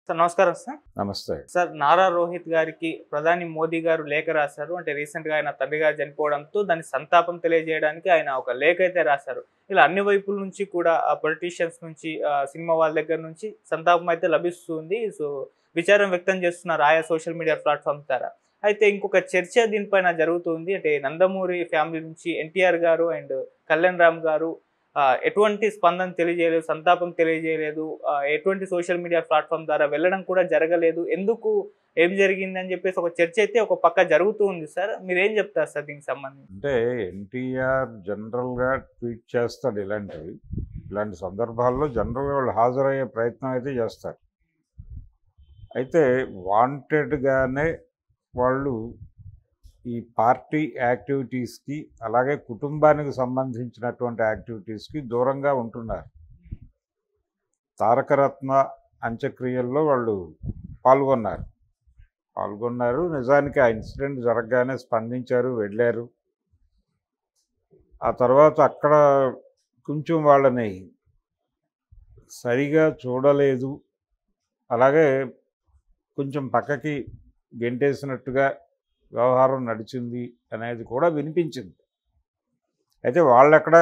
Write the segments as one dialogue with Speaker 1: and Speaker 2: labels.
Speaker 1: Sir నమస్కారం sir.
Speaker 2: నమస్తే.
Speaker 1: Sir Nara Rohit గారికి ప్రధాని మోదీ గారు లేఖ రాశారు. అంటే రీసెంట్‌గా ఆయన తండ్రి గారు చనిపోవడంతో దాని సంతాపం తెలియజేయడానికి ఆయన ఒక లేఖ అయితే రాశారు. ఇలా అన్ని వైపుల నుంచి కూడా పొలిటీషియన్స్ నుంచి సినిమా వాళ్ళ దగ్గర నుంచి సంతాపం అయితే లభిస్తుంది. సో, విచారం వ్యక్తం చేస్తున్నారు ఆయా సోషల్ మీడియా ప్లాట్‌ఫార్మ్స్ ద్వారా. అయితే ఇంకొక చర్చ దీనిపైన జరుగుతుంది. అంటే నందమూరి ఫ్యామిలీ నుంచి ఎన్టీఆర్ గారు అండ్ కళ్యాణ్ రామ్ గారు ఎటువంటి స్పందన తెలియజేయలేదు, సంతాపం తెలియజేయలేదు. ఎటువంటి సోషల్ మీడియా ప్లాట్‌ఫార్మ్ ద్వారా వెళ్ళడం కూడా జరగలేదు. ఎందుకు? ఏం జరిగిందని చెప్పేసి ఒక చర్చ అయితే ఒక పక్క జరుగుతూ ఉంది సార్. మీరేం చెప్తారు సార్ దీనికి సంబంధించి?
Speaker 2: అంటే ఎన్టీఆర్ జనరల్‌గా ట్వీట్ చేస్తాడు ఇలాంటివి. ఇలాంటి సందర్భాల్లో జనరల్‌గా వాళ్ళు హాజరయ్యే ప్రయత్నం అయితే చేస్తారు. అయితే వాంటెడ్‌గానే వాళ్ళు ఈ పార్టీ యాక్టివిటీస్‌కి, అలాగే కుటుంబానికి సంబంధించినటువంటి యాక్టివిటీస్‌కి దూరంగా ఉంటున్నారు. తారకరత్న అంత్యక్రియల్లో వాళ్ళు పాల్గొన్నారు. నిజానికి ఆ ఇన్సిడెంట్ జరగగానే స్పందించారు, వెళ్ళారు. ఆ తర్వాత అక్కడ కొంచెం వాళ్ళని సరిగా చూడలేదు. అలాగే కొంచెం పక్కకి గెంటేసినట్టుగా వ్యవహారం నడిచింది అనేది కూడా వినిపించింది. అయితే వాళ్ళెక్కడ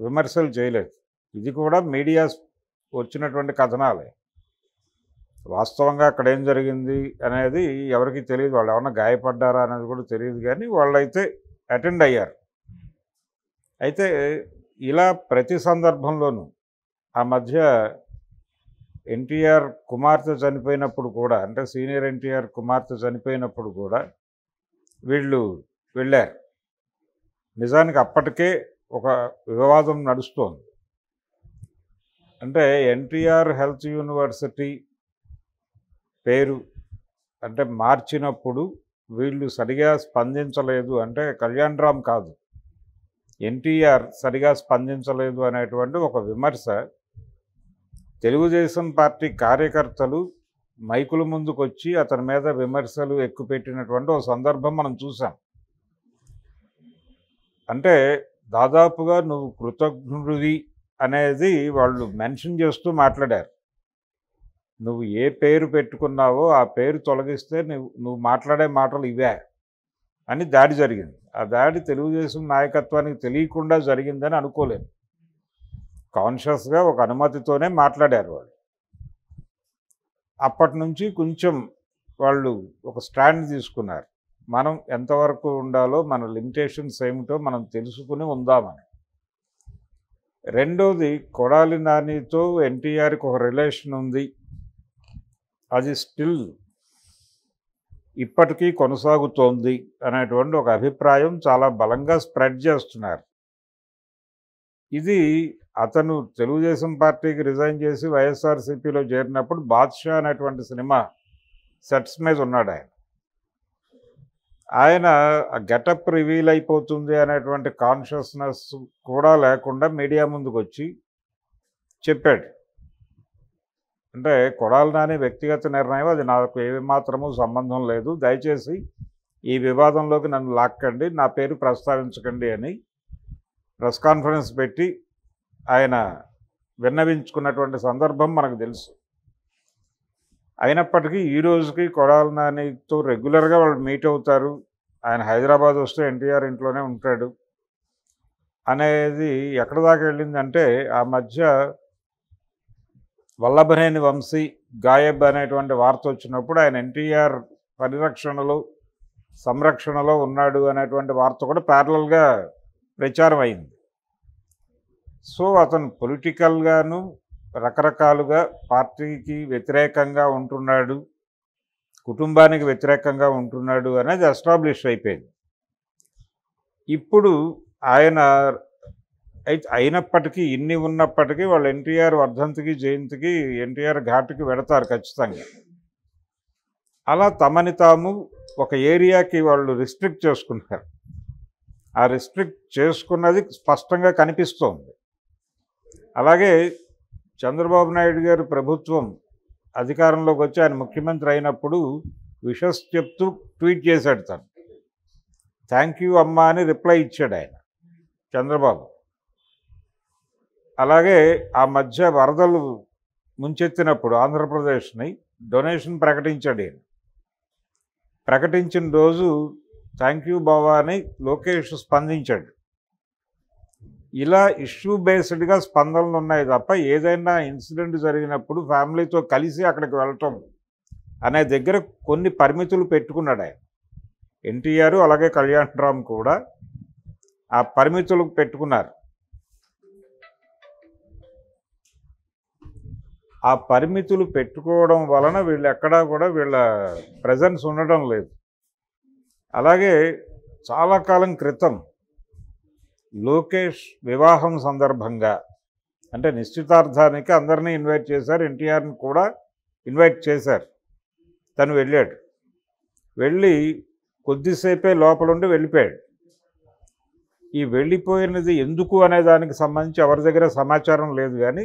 Speaker 2: విమర్శలు చేయలేదు. ఇది కూడా మీడియా వచ్చినటువంటి కథనాలే. వాస్తవంగా అక్కడ ఏం జరిగింది అనేది ఎవరికీ తెలియదు. వాళ్ళు ఏమన్నా గాయపడ్డారా అనేది కూడా తెలియదు, కానీ వాళ్ళైతే అటెండ్ అయ్యారు. అయితే ఇలా ప్రతి సందర్భంలోనూ ఆ మధ్య ఎన్టీఆర్ కుమార్తె చనిపోయినప్పుడు కూడా, అంటే సీనియర్ ఎన్టీఆర్ కుమార్తె చనిపోయినప్పుడు కూడా వీళ్ళు వెళ్ళారు. నిజానికి అప్పటికే ఒక వివాదం నడుస్తోంది. అంటే ఎన్టీఆర్ హెల్త్ యూనివర్సిటీ పేరు అంటే మార్చినప్పుడు వీళ్ళు సరిగా స్పందించలేదు, అంటే కళ్యాణ్ రామ్ కాదు, ఎన్టీఆర్ సరిగా స్పందించలేదు అనేటువంటి ఒక విమర్శ తెలుగుదేశం పార్టీ కార్యకర్తలు మైకుల ముందుకొచ్చి అతని మీద విమర్శలు ఎక్కుపెట్టినటువంటి ఒక సందర్భం మనం చూసాం. అంటే దాదాపుగా నువ్వు కృతజ్ఞుడివి అనేది వాళ్ళు మెన్షన్ చేస్తూ మాట్లాడారు. నువ్వు ఏ పేరు పెట్టుకున్నావో ఆ పేరు తొలగిస్తే నువ్వు మాట్లాడే మాటలు ఇవే అని దాడి జరిగింది. ఆ దాడి తెలుగుదేశం నాయకత్వానికి తెలియకుండా జరిగిందని అనుకోలేను. కాన్షియస్గా ఒక అనుమతితోనే మాట్లాడారు వాళ్ళు. అప్పటి నుంచి కొంచెం వాళ్ళు ఒక స్టాండ్ తీసుకున్నారు. మనం ఎంతవరకు ఉండాలో, మన లిమిటేషన్స్ ఏమిటో మనం తెలుసుకుని ఉందామని. రెండోది, కొడాలి నానితో ఎన్టీఆర్కి ఒక రిలేషన్ ఉంది, అది స్టిల్ ఇప్పటికీ కొనసాగుతోంది అనేటువంటి ఒక అభిప్రాయం చాలా బలంగా స్ప్రెడ్ చేస్తున్నారు. ఇది అతను తెలుగుదేశం పార్టీకి రిజైన్ చేసి వైఎస్ఆర్సీపీలో చేరినప్పుడు బాద్షా అనేటువంటి సినిమా సెట్స్ మీద ఉన్నాడు ఆయన గెటప్ రివీల్ అయిపోతుంది అనేటువంటి కాన్షియస్నెస్ కూడా లేకుండా మీడియా ముందుకు వచ్చి చెప్పాడు. అంటే కొడాలి నాని వ్యక్తిగత నిర్ణయం, అది నాకు ఏమాత్రమూ సంబంధం లేదు, దయచేసి ఈ వివాదంలోకి నన్ను లాక్కండి, నా పేరు ప్రస్తావించకండి అని ప్రెస్ కాన్ఫరెన్స్ పెట్టి ఆయన విన్నవించుకున్నటువంటి సందర్భం మనకు తెలుసు. అయినప్పటికీ ఈ రోజుకి కొడాలి నానితో రెగ్యులర్గా వాళ్ళు మీట్ అవుతారు. ఆయన హైదరాబాద్ వస్తే ఎన్టీఆర్ ఇంట్లోనే ఉంటాడు అనేది ఎక్కడ దాకా వెళ్ళిందంటే, ఆ మధ్య వల్లభనేని వంశీ గాయబ్ అనేటువంటి వార్త వచ్చినప్పుడు ఆయన ఎన్టీఆర్ పరిరక్షణలో, సంరక్షణలో ఉన్నాడు అనేటువంటి వార్త కూడా ప్యారలల్గా ప్రచారం అయింది. సో అతను పొలిటికల్గాను రకరకాలుగా పార్టీకి వ్యతిరేకంగా ఉంటున్నాడు, కుటుంబానికి వ్యతిరేకంగా ఉంటున్నాడు అనేది ఎస్టాబ్లిష్ అయిపోయింది. ఇప్పుడు ఆయన అయినప్పటికీ, ఇన్ని ఉన్నప్పటికీ వాళ్ళు ఎన్టీఆర్ వర్ధంతికి, జయంతికి, ఎన్టీఆర్ ఘాటుకి వెడతారు ఖచ్చితంగా. అలా తమని తాము ఒక ఏరియాకి వాళ్ళు రిస్ట్రిక్ట్ చేసుకున్నారు. ఆ రిస్ట్రిక్ట్ చేసుకున్నది స్పష్టంగా కనిపిస్తోంది. అలాగే చంద్రబాబు నాయుడు గారు ప్రభుత్వం అధికారంలోకి వచ్చి ఆయన ముఖ్యమంత్రి అయినప్పుడు విషస్ చెప్తూ ట్వీట్ చేశాడు. తను థ్యాంక్ యూ అమ్మా అని రిప్లై ఇచ్చాడు ఆయన చంద్రబాబు. అలాగే ఆ మధ్య వరదలు ముంచెత్తినప్పుడు ఆంధ్రప్రదేశ్ని డొనేషన్ ప్రకటించాడు ఈయన. ప్రకటించిన రోజు థ్యాంక్ యూ బావా అని లోకేష్ స్పందించాడు. ఇలా ఇష్యూ బేస్డ్గా స్పందనలు ఉన్నాయి తప్ప ఏదైనా ఇన్సిడెంట్ జరిగినప్పుడు ఫ్యామిలీతో కలిసి అక్కడికి వెళ్ళటం అనే దగ్గర కొన్ని పరిమితులు పెట్టుకున్నాడు ఆయన. ఎన్టీఆర్ అలాగే కళ్యాణ్ రామ్ కూడా ఆ పరిమితులు పెట్టుకున్నారు. ఆ పరిమితులు పెట్టుకోవడం వలన వీళ్ళు ఎక్కడా కూడా వీళ్ళ ప్రెజెన్స్ ఉండడం లేదు. అలాగే చాలా కాలం క్రితం లోకేష్ వివాహం సందర్భంగా అంటే నిశ్చితార్థానికి అందరినీ ఇన్వైట్ చేశారు, ఎన్టీఆర్ని కూడా ఇన్వైట్ చేశారు. తను వెళ్ళాడు. వెళ్ళి కొద్దిసేపే లోపలుండి వెళ్ళిపోయాడు. ఈ వెళ్ళిపోయినది ఎందుకు అనే దానికి సంబంధించి ఎవరి దగ్గర సమాచారం లేదు, కానీ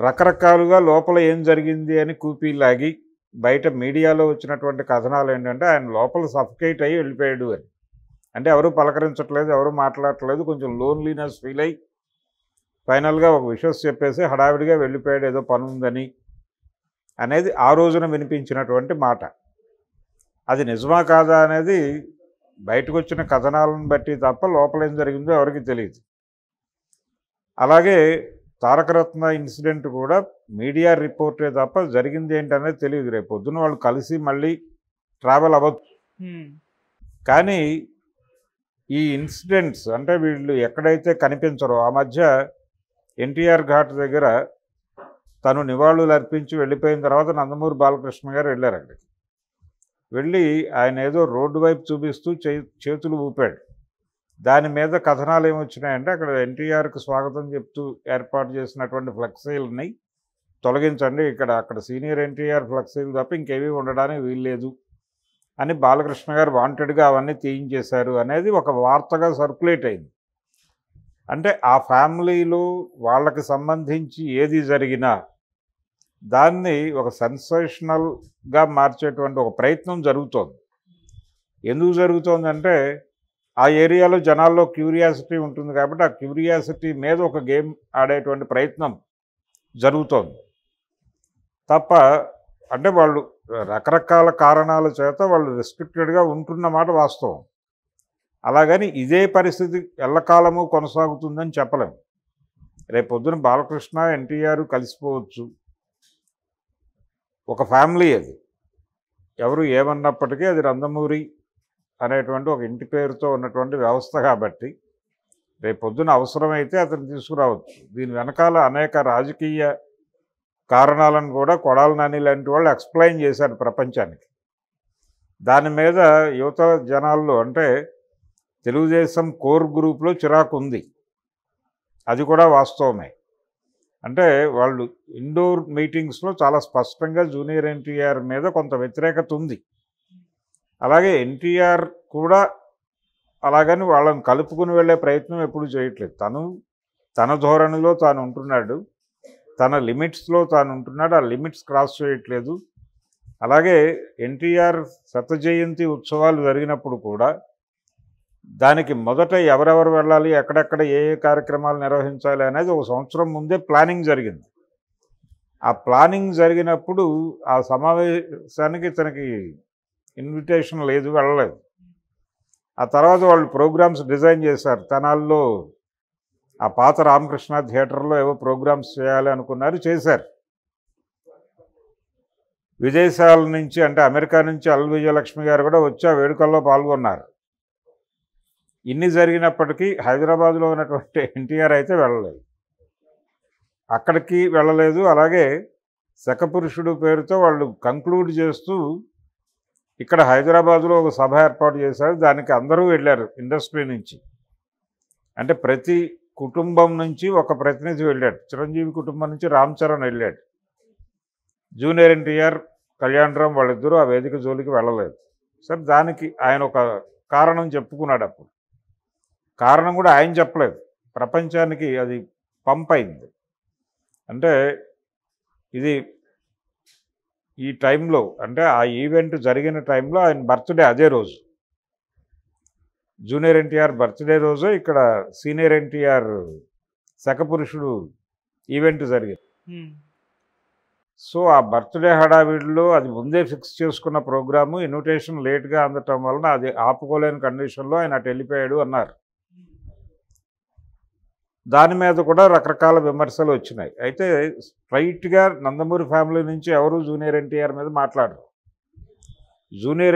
Speaker 2: రకరకాలుగా లోపల ఏం జరిగింది అని కూపీలాగి బయట మీడియాలో వచ్చినటువంటి కథనాలు ఏంటంటే ఆయన లోపల సఫకేట్ అయ్యి వెళ్ళిపోయాడు అని. అంటే ఎవరు పలకరించట్లేదు, ఎవరు మాట్లాడట్లేదు, కొంచెం లోన్లీనెస్ ఫీల్ అయ్యి ఫైనల్గా ఒక విషయం చెప్పేసి హడావిడిగా వెళ్ళిపోయాడు, ఏదో పని ఉందని అనేది ఆ రోజున వినిపించినటువంటి మాట. అది నిజమా కాదా అనేది బయటకు వచ్చిన కథనాలను బట్టి తప్ప లోపల ఏం జరిగిందో ఎవరికి తెలియదు. అలాగే తారకరత్న ఇన్సిడెంట్ కూడా మీడియా రిపోర్టే తప్ప జరిగింది ఏంటనేది తెలియదు. రేపు పొద్దున వాళ్ళు కలిసి మళ్ళీ ట్రావెల్ అవ్వచ్చు. కానీ ఈ ఇన్సిడెంట్స్ అంటే వీళ్ళు ఎక్కడైతే కనిపించరో ఆ మధ్య ఎన్టీఆర్ ఘాట్ దగ్గర తను నివాళులు అర్పించి వెళ్ళిపోయిన తర్వాత నందమూరి బాలకృష్ణ గారు వెళ్ళారు. అక్కడికి వెళ్ళి ఆయన ఏదో రోడ్డు వైపు చూపిస్తూ చేతులు ఊపాడు. దాని మీద కథనాలు ఏమొచ్చినాయంటే అక్కడ ఎన్టీఆర్కి స్వాగతం చెప్తూ ఏర్పాటు చేసినటువంటి ఫ్లెక్సీలని తొలగించండి, అక్కడ సీనియర్ ఎన్టీఆర్ ఫ్లెక్సీలు తప్ప ఇంకేమీ ఉండడానికి వీల్లేదు అని బాలకృష్ణ గారు వాంటెడ్గా అవన్నీ తీయించేశారు అనేది ఒక వార్తగా సర్క్యులేట్ అయింది. అంటే ఆ ఫ్యామిలీలో వాళ్ళకి సంబంధించి ఏది జరిగినా దాన్ని ఒక సెన్సేషనల్గా మార్చేటువంటి ఒక ప్రయత్నం జరుగుతోంది. ఎందుకు జరుగుతోందంటే ఆ ఏరియాలో జనాల్లో క్యూరియాసిటీ ఉంటుంది కాబట్టి ఆ క్యూరియాసిటీ మీద ఒక గేమ్ ఆడేటువంటి ప్రయత్నం జరుగుతోంది తప్ప అంటే వాళ్ళు రకరకాల కారణాల చేత వాళ్ళు రెస్ట్రిక్టెడ్గా ఉంటున్నమాట వాస్తవం. అలాగని ఇదే పరిస్థితి ఎల్లకాలము కొనసాగుతుందని చెప్పలేము. రేపొద్దున బాలకృష్ణ ఎన్టీఆర్ కలిసిపోవచ్చు. ఒక ఫ్యామిలీ అది, ఎవరు ఏమన్నప్పటికీ అది నందమూరి అనేటువంటి ఒక ఇంటి పేరుతో ఉన్నటువంటి వ్యవస్థ కాబట్టి రేపొద్దున అవసరమైతే అతను తీసుకురావచ్చు. దీని వెనకాల అనేక రాజకీయ కారణాలను కూడా కొడాలి నాని లాంటి వాళ్ళు ఎక్స్ప్లెయిన్ చేశారు ప్రపంచానికి. దాని మీద యువత జనాల్లో అంటే తెలుగుదేశం కోర్ గ్రూప్లో చిరాకు ఉంది, అది కూడా వాస్తవమే. అంటే వాళ్ళు ఇండోర్ మీటింగ్స్లో చాలా స్పష్టంగా జూనియర్ ఎన్టీఆర్ మీద కొంత వ్యతిరేకత ఉంది. అలాగే ఎన్టీఆర్ కూడా అలాగని వాళ్ళని కలుపుకుని వెళ్ళే ప్రయత్నం ఎప్పుడు చేయట్లేదు. తన ధోరణిలో తాను ఉంటున్నాడు, తన లిమిట్స్లో తాను ఉంటున్నాడు, ఆ లిమిట్స్ క్రాస్ చేయట్లేదు. అలాగే ఎన్టీఆర్ శత జయంతి ఉత్సవాలు జరిగినప్పుడు కూడా దానికి మొదట ఎవరెవరు వెళ్ళాలి, ఎక్కడెక్కడ ఏ కార్యక్రమాలు నిర్వహించాలి అనేది ఒక సంవత్సరం ముందే ప్లానింగ్ జరిగింది. ఆ ప్లానింగ్ జరిగినప్పుడు ఆ సమావేశానికి తనకి ఇన్విటేషన్ లేదు, వెళ్ళలేదు. ఆ తర్వాత వాళ్ళు ప్రోగ్రామ్స్ డిజైన్ చేశారు. తెనాల్లో ఆ పాత రామకృష్ణ థియేటర్లో ఏవో ప్రోగ్రామ్స్ చేయాలి అనుకున్నారు, చేశారు. విదేశాల నుంచి అంటే అమెరికా నుంచి అల్ విజయలక్ష్మి గారు కూడా వచ్చి ఆ వేడుకల్లో పాల్గొన్నారు. ఇన్ని జరిగినప్పటికీ హైదరాబాద్లో ఉన్నటువంటి ఎన్టీఆర్ అయితే వెళ్ళలేదు, అక్కడికి వెళ్ళలేదు. అలాగే శకపురుషుడు పేరుతో వాళ్ళు కంక్లూడ్ చేస్తూ ఇక్కడ హైదరాబాద్లో ఒక సభ ఏర్పాటు చేశారు. దానికి అందరూ వెళ్ళారు ఇండస్ట్రీ నుంచి. అంటే ప్రతి కుటుంబం నుంచి ఒక ప్రతినిధి వెళ్ళాడు. చిరంజీవి కుటుంబం నుంచి రామ్ చరణ్ వెళ్ళాడు. జూనియర్ ఎన్టీఆర్, కళ్యాణ్ రామ్ వాళ్ళిద్దరూ ఆ వేదిక జోలికి వెళ్ళలేదు. సరే, దానికి ఆయన ఒక కారణం చెప్పుకున్నాడు. అప్పుడు కారణం కూడా ఆయన చెప్పలేదు, ప్రపంచానికి అది పంప్ అయింది. అంటే ఇది ఈ టైంలో అంటే ఆ ఈవెంట్ జరిగిన టైంలో ఆయన బర్త్డే అదే రోజు, జూనియర్ ఎన్టీఆర్ బర్త్డే రోజు ఇక్కడ సీనియర్ ఎన్టీఆర్ శకపురుషుడు ఈవెంట్ జరిగింది. సో ఆ బర్త్డే హడావిడిలో అది ముందే ఫిక్స్ చేసుకున్న ప్రోగ్రాము, ఇన్విటేషన్ లేట్గా అందటం వలన అది ఆపుకోలేని కండిషన్లో ఆయన అటు వెళ్ళిపోయాడు అన్నారు. దాని మీద కూడా రకరకాల విమర్శలు వచ్చినాయి. అయితే స్ట్రైట్గా నందమూరి ఫ్యామిలీ నుంచి ఎవరు జూనియర్ ఎన్టీఆర్ మీద మాట్లాడరు. జూనియర్